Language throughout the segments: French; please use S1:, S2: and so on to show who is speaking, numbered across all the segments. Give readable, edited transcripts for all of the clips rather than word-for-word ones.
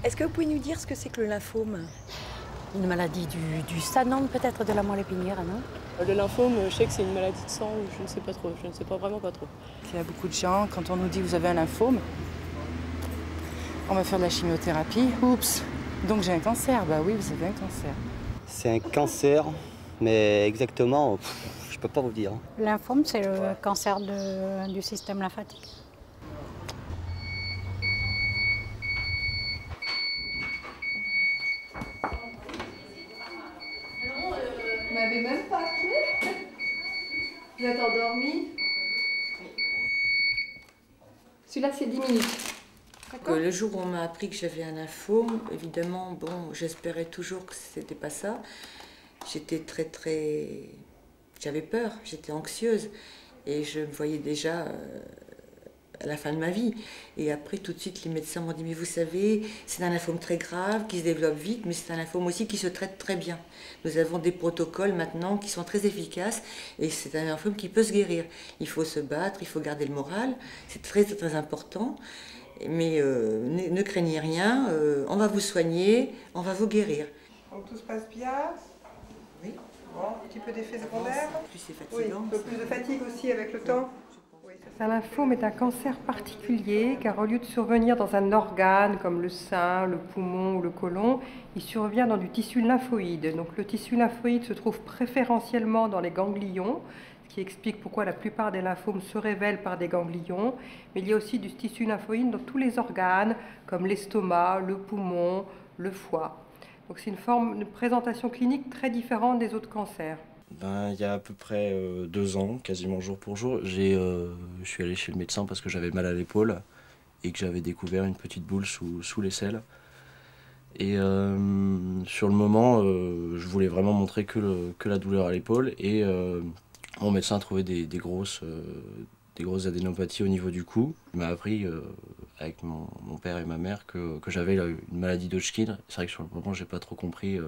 S1: Est-ce que vous pouvez nous dire ce que c'est que le lymphome?
S2: Une maladie du stanum, peut-être de la moelle épinière, non?
S3: Le lymphome, je sais que c'est une maladie de sang, ou je ne sais pas trop, je ne sais pas vraiment pas trop.
S4: Il y a beaucoup de gens, quand on nous dit vous avez un lymphome, on va faire de la chimiothérapie. Oups, donc j'ai un cancer. Bah oui, vous avez un cancer.
S5: C'est un cancer, mais exactement, je peux pas vous dire.
S2: Le lymphome, c'est le cancer du système lymphatique.
S6: Vous m'avez même pas appelé. Vous êtes endormi? Celui-là, c'est 10 minutes.
S7: Le jour où on m'a appris que j'avais un lymphome, évidemment, bon, j'espérais toujours que c'était pas ça. J'étais j'avais peur, j'étais anxieuse et je me voyais déjà à la fin de ma vie. Et après, tout de suite, les médecins m'ont dit, mais vous savez, c'est un lymphome très grave, qui se développe vite, mais c'est un lymphome aussi qui se traite très bien. Nous avons des protocoles maintenant qui sont très efficaces et c'est un lymphome qui peut se guérir. Il faut se battre, il faut garder le moral, c'est très, très important. Mais ne craignez rien, on va vous soigner, on va vous guérir.
S8: Donc tout se passe bien?
S7: Oui.
S8: Bon, un petit peu d'effets secondaires?
S7: Plus c'est fatigant.
S8: Oui, un peu plus de fatigue aussi avec le temps?
S6: Un lymphome est un cancer particulier car au lieu de survenir dans un organe comme le sein, le poumon ou le côlon, il survient dans du tissu lymphoïde. Donc le tissu lymphoïde se trouve préférentiellement dans les ganglions, ce qui explique pourquoi la plupart des lymphomes se révèlent par des ganglions. Mais il y a aussi du tissu lymphoïde dans tous les organes comme l'estomac, le poumon, le foie. Donc c'est une présentation clinique très différente des autres cancers.
S9: Il y a à peu près 2 ans, quasiment jour pour jour, je suis allé chez le médecin parce que j'avais mal à l'épaule et que j'avais découvert une petite boule sous l'aisselle. Et sur le moment, je voulais vraiment montrer que la douleur à l'épaule et mon médecin a trouvé des grosses adénopathies au niveau du cou. Il m'a appris avec mon père et ma mère que j'avais une maladie d'Hodgkin. C'est vrai que sur le moment, j'ai pas trop compris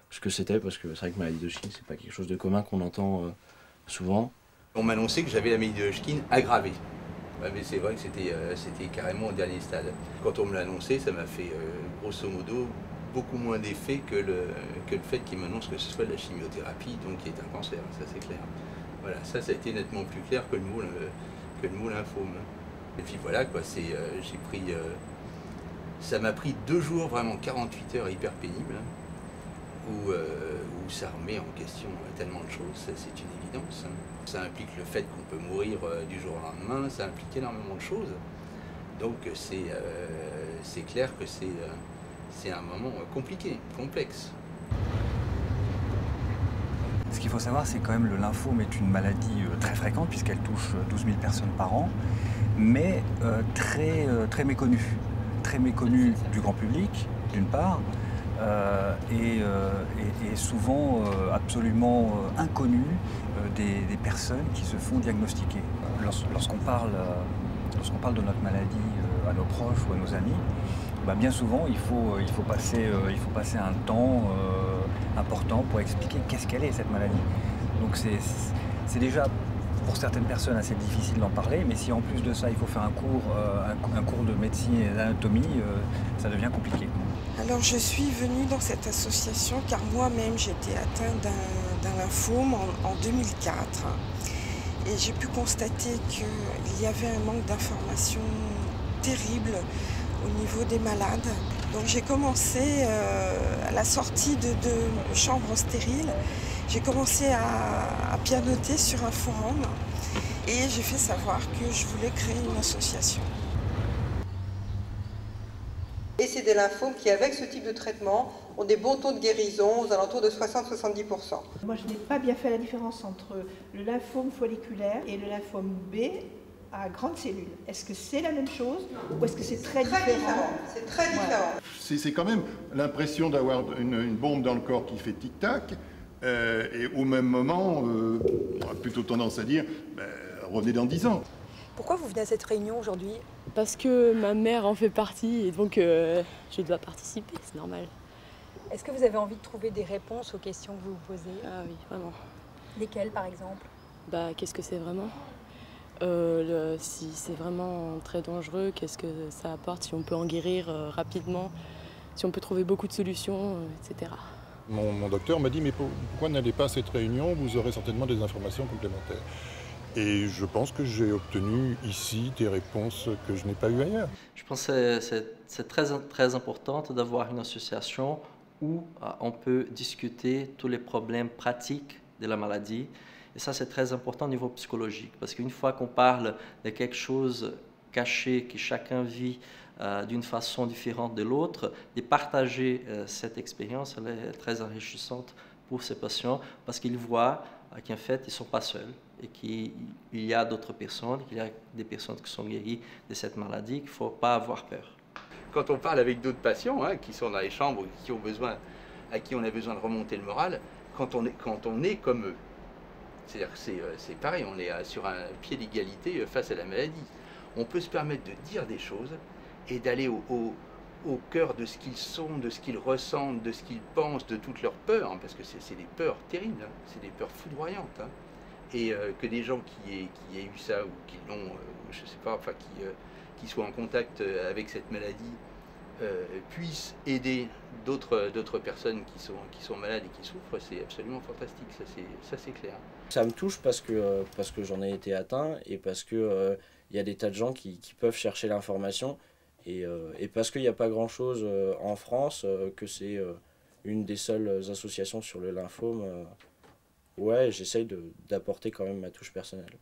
S9: ce que c'était, parce que c'est vrai que maladie d'Hodgkin, c'est pas quelque chose de commun qu'on entend souvent.
S10: On m'a annoncé que j'avais la maladie de Hodgkin aggravée. Ouais, mais c'est vrai que c'était carrément au dernier stade. Quand on me l'a annoncé, ça m'a fait grosso modo beaucoup moins d'effet que le fait qu'il m'annonce que ce soit de la chimiothérapie, donc qui est un cancer, ça c'est clair. Voilà, ça a été nettement plus clair que le mot lymphome. Et puis voilà, quoi, ça m'a pris 2 jours, vraiment 48 heures hyper pénibles, où ça remet en question tellement de choses, c'est une évidence. Ça implique le fait qu'on peut mourir du jour au lendemain, ça implique énormément de choses. Donc c'est clair que c'est un moment compliqué, complexe.
S11: Ce qu'il faut savoir, c'est quand même le lymphome est une maladie très fréquente puisqu'elle touche 12 000 personnes par an, mais très méconnue. Très méconnue du grand public, d'une part, et souvent absolument inconnue des personnes qui se font diagnostiquer. Lorsqu'on parle de notre maladie à nos proches ou à nos amis, bien souvent il faut passer un temps important pour expliquer qu'est-ce qu'elle est cette maladie. Donc c'est déjà pour certaines personnes assez difficile d'en parler, mais si en plus de ça il faut faire un cours de médecine et d'anatomie, ça devient compliqué.
S12: Alors je suis venue dans cette association car moi-même j'étais atteinte d'un lymphome en 2004 et j'ai pu constater qu'il y avait un manque d'information terrible au niveau des malades. Donc j'ai commencé à la sortie de chambres stériles, j'ai commencé à pianoter sur un forum et j'ai fait savoir que je voulais créer une association.
S8: Et c'est des lymphomes qui, avec ce type de traitement, ont des bons taux de guérison aux alentours de 60-70%.
S13: Moi, je n'ai pas bien fait la différence entre le lymphome folliculaire et le lymphome B à grande cellule. Est-ce que c'est la même chose ou est-ce que c'est très différent?
S8: C'est très différent.
S14: C'est quand même l'impression d'avoir une bombe dans le corps qui fait tic-tac, et au même moment, on a plutôt tendance à dire, revenez dans 10 ans.
S1: Pourquoi vous venez à cette réunion aujourd'hui?
S3: Parce que ma mère en fait partie et donc je dois participer, c'est normal.
S1: Est-ce que vous avez envie de trouver des réponses aux questions que vous vous posez?
S3: Ah oui, vraiment.
S1: Lesquelles par exemple?
S3: Qu'est-ce que c'est vraiment? Si c'est vraiment très dangereux, qu'est-ce que ça apporte? Si on peut en guérir rapidement, si on peut trouver beaucoup de solutions, etc.
S14: Mon docteur m'a dit, mais pourquoi n'allez pas à cette réunion, vous aurez certainement des informations complémentaires. Et je pense que j'ai obtenu ici des réponses que je n'ai pas eues ailleurs.
S15: Je pense que c'est très important d'avoir une association où on peut discuter tous les problèmes pratiques de la maladie. Et ça, c'est très important au niveau psychologique, parce qu'une fois qu'on parle de quelque chose caché que chacun vit d'une façon différente de l'autre, de partager cette expérience, elle est très enrichissante pour ces patients, parce qu'ils voient qu'en fait, ils ne sont pas seuls et qu'il y a d'autres personnes, qu'il y a des personnes qui sont guéries de cette maladie, qu'il ne faut pas avoir peur.
S10: Quand on parle avec d'autres patients qui sont dans les chambres, à qui on a besoin de remonter le moral, quand on est comme eux, c'est-à-dire que c'est pareil, on est sur un pied d'égalité face à la maladie. On peut se permettre de dire des choses et d'aller au cœur de ce qu'ils sont, de ce qu'ils ressentent, de ce qu'ils pensent, de toutes leurs peurs, parce que c'est des peurs terribles, c'est des peurs foudroyantes. Et que des gens qui aient eu ça ou qui l'ont, je sais pas, enfin qui soient en contact avec cette maladie puissent aider d'autres personnes qui sont malades et qui souffrent, c'est absolument fantastique, ça c'est clair.
S9: Ça me touche parce que j'en ai été atteint et parce que y a des tas de gens qui peuvent chercher l'information et parce qu'il n'y a pas grand chose en France, que c'est une des seules associations sur le lymphome. Ouais, j'essaye d'apporter quand même ma touche personnelle.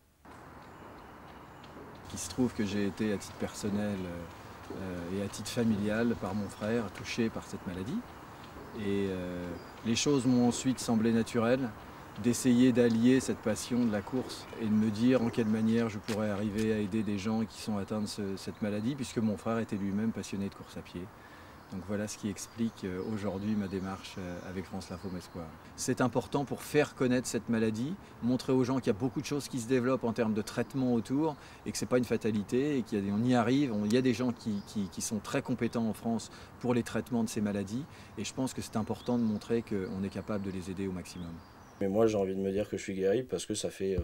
S16: Il se trouve que j'ai été à titre personnel et à titre familial par mon frère touché par cette maladie. Et les choses m'ont ensuite semblé naturelles d'essayer d'allier cette passion de la course et de me dire en quelle manière je pourrais arriver à aider des gens qui sont atteints de cette maladie, puisque mon frère était lui-même passionné de course à pied. Donc voilà ce qui explique aujourd'hui ma démarche avec France Lymphome Espoir. C'est important pour faire connaître cette maladie, montrer aux gens qu'il y a beaucoup de choses qui se développent en termes de traitement autour et que ce n'est pas une fatalité et qu'on y arrive. Il y a des gens qui sont très compétents en France pour les traitements de ces maladies et je pense que c'est important de montrer qu'on est capable de les aider au maximum.
S9: Mais moi j'ai envie de me dire que je suis guéri parce que ça fait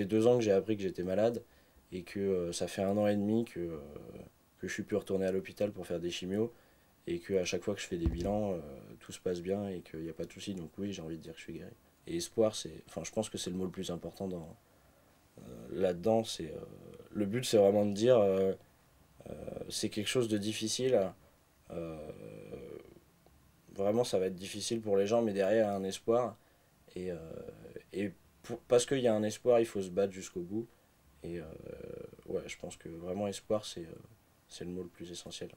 S9: 2 ans que j'ai appris que j'étais malade et que ça fait 1 an et demi que je suis plus retourné à l'hôpital pour faire des chimios. Et qu'à chaque fois que je fais des bilans, tout se passe bien et qu'il n'y a pas de souci. Donc oui, j'ai envie de dire que je suis guéri. Et espoir, je pense que c'est le mot le plus important là-dedans. Le but, c'est vraiment de dire c'est quelque chose de difficile. Vraiment, ça va être difficile pour les gens, mais derrière, il y a un espoir. Et parce qu'il y a un espoir, il faut se battre jusqu'au bout. Et ouais, je pense que vraiment, espoir, c'est le mot le plus essentiel.